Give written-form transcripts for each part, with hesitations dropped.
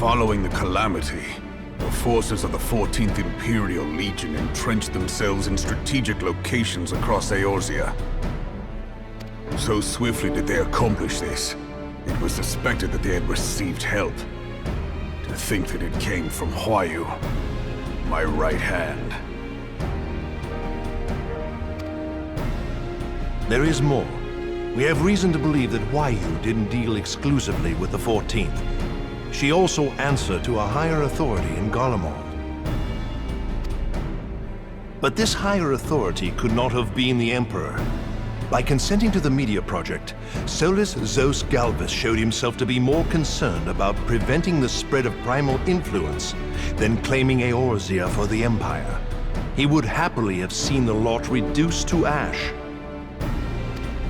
Following the calamity, the forces of the 14th Imperial Legion entrenched themselves in strategic locations across Eorzea. So swiftly did they accomplish this, it was suspected that they had received help. To think that it came from Huayu, my right hand. There is more. We have reason to believe that Huayu didn't deal exclusively with the 14th. She also answered to a higher authority in Garlemald. But this higher authority could not have been the Emperor. By consenting to the media project, Solus Zos Galvus showed himself to be more concerned about preventing the spread of primal influence than claiming Eorzea for the Empire. He would happily have seen the lot reduced to ash.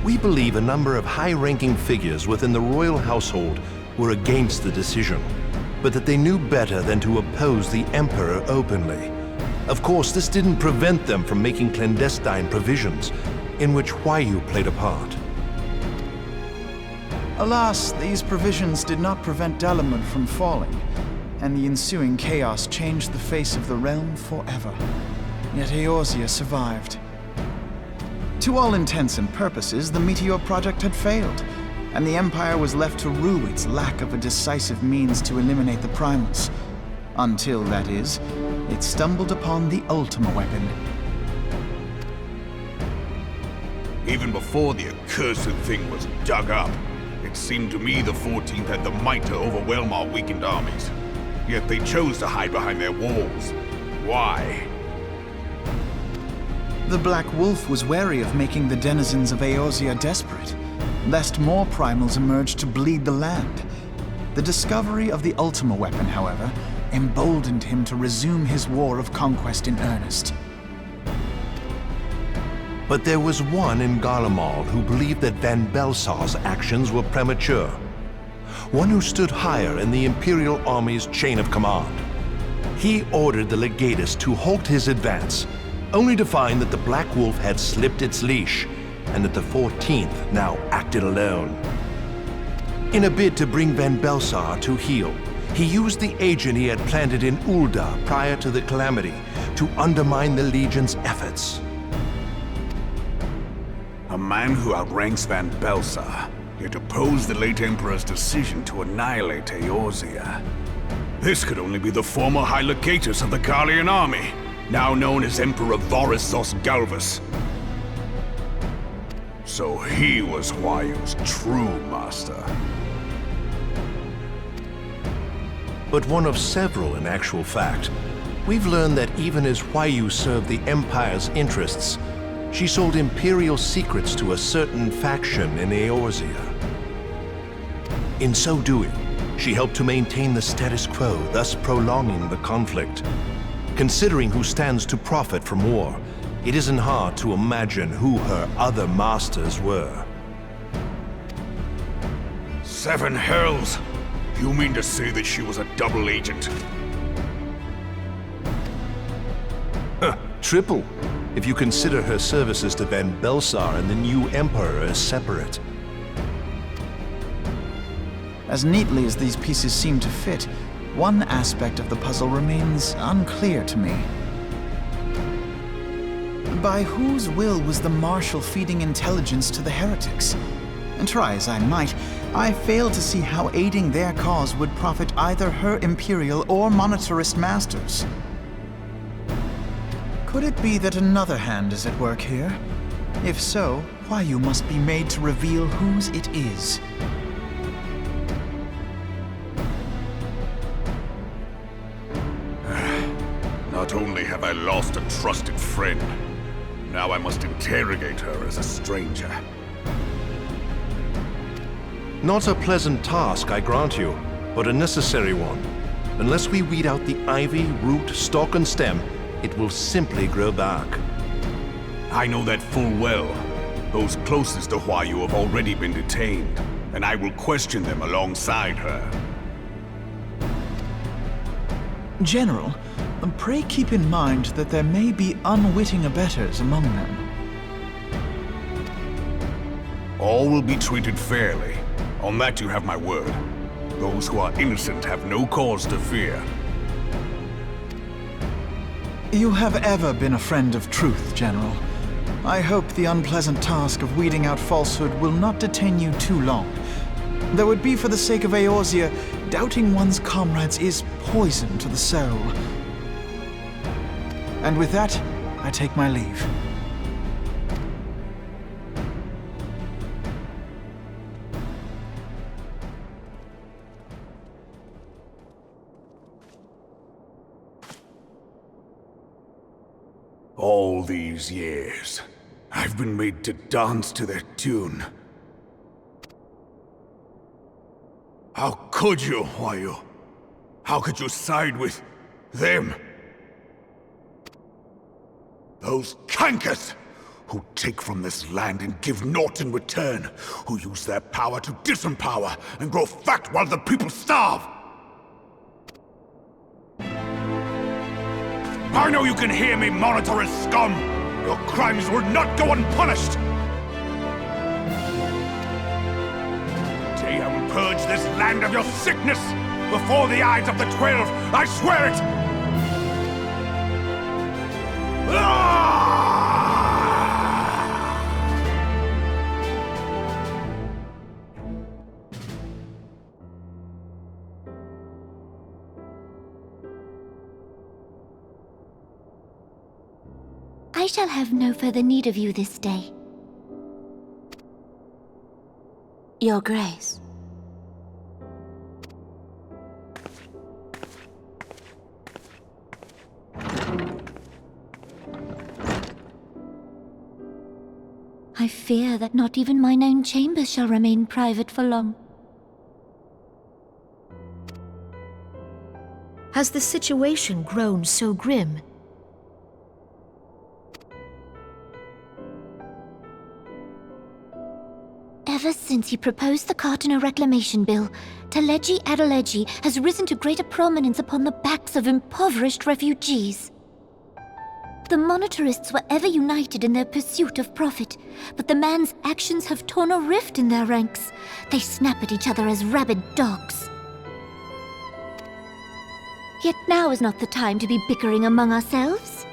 We believe a number of high-ranking figures within the royal household were against the decision, but that they knew better than to oppose the Emperor openly. Of course, this didn't prevent them from making clandestine provisions, in which Huayu played a part. Alas, these provisions did not prevent Dalamud from falling, and the ensuing chaos changed the face of the realm forever. Yet Eorzea survived. To all intents and purposes, the Meteor Project had failed, and the Empire was left to rue its lack of a decisive means to eliminate the primals. Until, that is, it stumbled upon the Ultima weapon. Even before the accursed thing was dug up, it seemed to me the 14th had the might to overwhelm our weakened armies. Yet they chose to hide behind their walls. Why? The Black Wolf was wary of making the denizens of Eorzea desperate, lest more primals emerge to bleed the land. The discovery of the Ultima weapon, however, emboldened him to resume his war of conquest in earnest. But there was one in Garlemald who believed that Van Belsar's actions were premature. One who stood higher in the Imperial Army's chain of command. He ordered the Legatus to halt his advance, only to find that the Black Wolf had slipped its leash, and that the 14th now acted alone. In a bid to bring Van Belsar to heel, he used the agent he had planted in Ul'dah prior to the calamity to undermine the Legion's efforts. A man who outranks Van Belsar, yet opposed the late Emperor's decision to annihilate Eorzea. This could only be the former High Legatus of the Garlean army, now known as Emperor Voris Zos Galvus. So he was Huayu's true master. But one of several in actual fact. We've learned that even as Huayu served the Empire's interests, she sold Imperial secrets to a certain faction in Eorzea. In so doing, she helped to maintain the status quo, thus prolonging the conflict. Considering who stands to profit from war, it isn't hard to imagine who her other masters were. Seven hells! You mean to say that she was a double agent? Triple, if you consider her services to Van Belsar and the new Emperor as separate. As neatly as these pieces seem to fit, one aspect of the puzzle remains unclear to me. By whose will was the Marshal feeding intelligence to the heretics? And try as I might, I fail to see how aiding their cause would profit either her Imperial or Monetarist masters. Could it be that another hand is at work here? If so, Huayu must be made to reveal whose it is. Not only have I lost a trusted friend, now I must interrogate her as a stranger. Not a pleasant task, I grant you, but a necessary one. Unless we weed out the ivy, root, stalk, and stem, it will simply grow back. I know that full well. Those closest to Huayu have already been detained, and I will question them alongside her. General, pray keep in mind that there may be unwitting abettors among them. All will be treated fairly. On that you have my word. Those who are innocent have no cause to fear. You have ever been a friend of truth, General. I hope the unpleasant task of weeding out falsehood will not detain you too long. Though it be for the sake of Eorzea, doubting one's comrades is poison to the soul. And with that, I take my leave. All these years, I've been made to dance to their tune. How could you, Huayu? How could you side with them? Those cankers who take from this land and give naught in return, who use their power to disempower and grow fat while the people starve. I know you can hear me, monitoring scum! Your crimes will not go unpunished! Today I will purge this land of your sickness! Before the eyes of the 12, I swear it! I shall have no further need of you this day. Your Grace. I fear that not even mine own chambers shall remain private for long. Has the situation grown so grim? Ever since he proposed the Cartiner Reclamation Bill, Teleji Adeleji has risen to greater prominence upon the backs of impoverished refugees. The monetarists were ever united in their pursuit of profit, but the man's actions have torn a rift in their ranks. They snap at each other as rabid dogs. Yet now is not the time to be bickering among ourselves.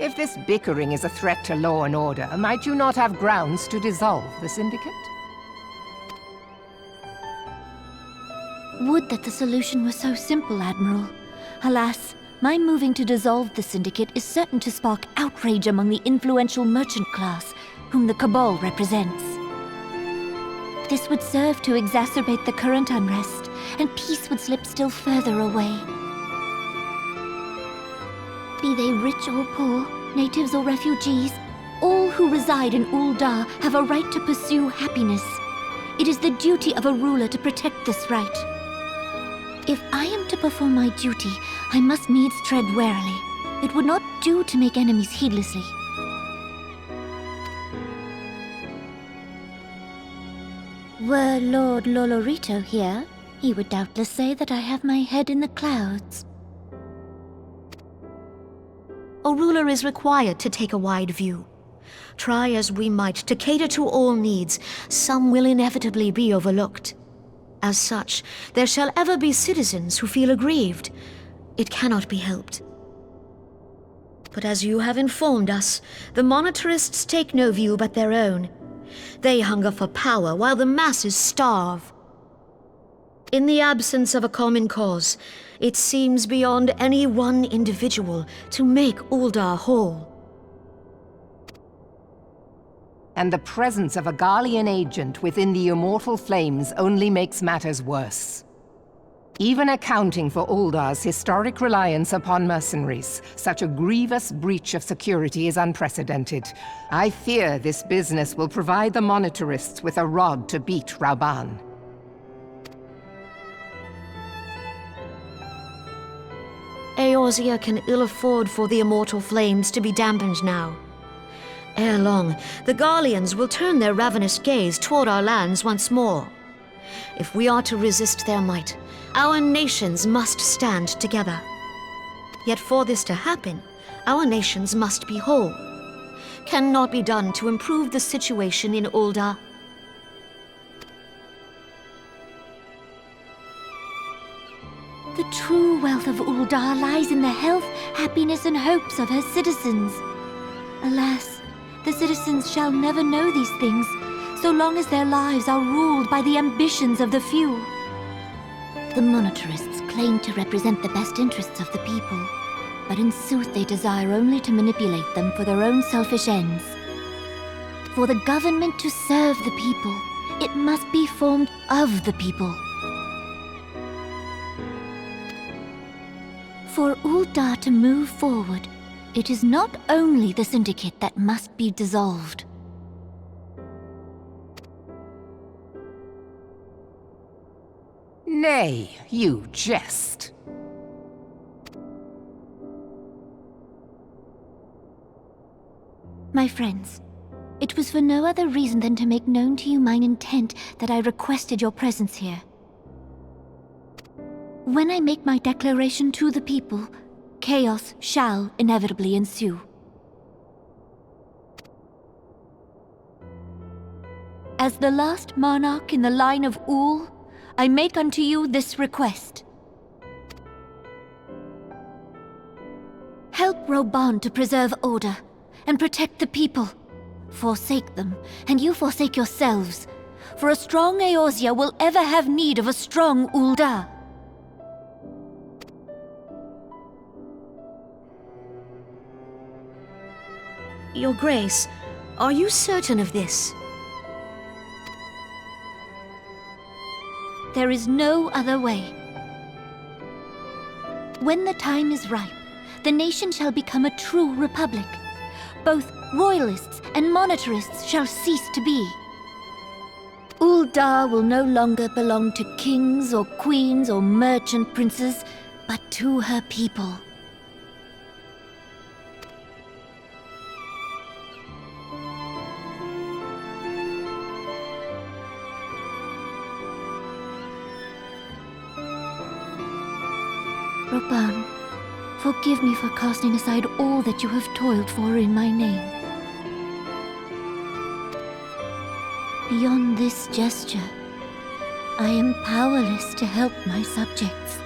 If this bickering is a threat to law and order, might you not have grounds to dissolve the Syndicate? Would that the solution were so simple, Admiral. Alas, my moving to dissolve the Syndicate is certain to spark outrage among the influential merchant class, whom the Cabal represents. This would serve to exacerbate the current unrest, and peace would slip still further away. Be they rich or poor, natives or refugees, all who reside in Ul'dah have a right to pursue happiness. It is the duty of a ruler to protect this right. If I am to perform my duty, I must needs tread warily. It would not do to make enemies heedlessly. Were Lord Lolorito here, he would doubtless say that I have my head in the clouds. A ruler is required to take a wide view. Try as we might to cater to all needs, some will inevitably be overlooked. As such, there shall ever be citizens who feel aggrieved. It cannot be helped. But as you have informed us, the monetarists take no view but their own. They hunger for power while the masses starve. In the absence of a common cause, it seems beyond any one individual to make Ul'dah whole. And the presence of a Garlean agent within the Immortal Flames only makes matters worse. Even accounting for Uldah's historic reliance upon mercenaries, such a grievous breach of security is unprecedented. I fear this business will provide the monetarists with a rod to beat Rauban. Eorzea can ill afford for the Immortal Flames to be dampened now. Ere long, the Garleans will turn their ravenous gaze toward our lands once more. If we are to resist their might, our nations must stand together. Yet for this to happen, our nations must be whole. cannot be done to improve the situation in Ul'dah. The true wealth of Ul'dah lies in the health, happiness, and hopes of her citizens. Alas, the citizens shall never know these things, so long as their lives are ruled by the ambitions of the few. The monetarists claim to represent the best interests of the people, but in sooth they desire only to manipulate them for their own selfish ends. For the government to serve the people, it must be formed of the people. For Ul'dah to move forward, it is not only the Syndicate that must be dissolved. Nay, you jest. My friends, it was for no other reason than to make known to you mine intent that I requested your presence here. When I make my declaration to the people, chaos shall inevitably ensue. As the last monarch in the line of Ul, I make unto you this request. Help Reborn to preserve order and protect the people. Forsake them, and you forsake yourselves, for a strong Eorzea will ever have need of a strong Ul'dah. Your Grace, are you certain of this? There is no other way. When the time is ripe, the nation shall become a true republic. Both royalists and monetarists shall cease to be. Ul'dah will no longer belong to kings or queens or merchant princes, but to her people. Reborn, forgive me for casting aside all that you have toiled for in my name. Beyond this gesture, I am powerless to help my subjects.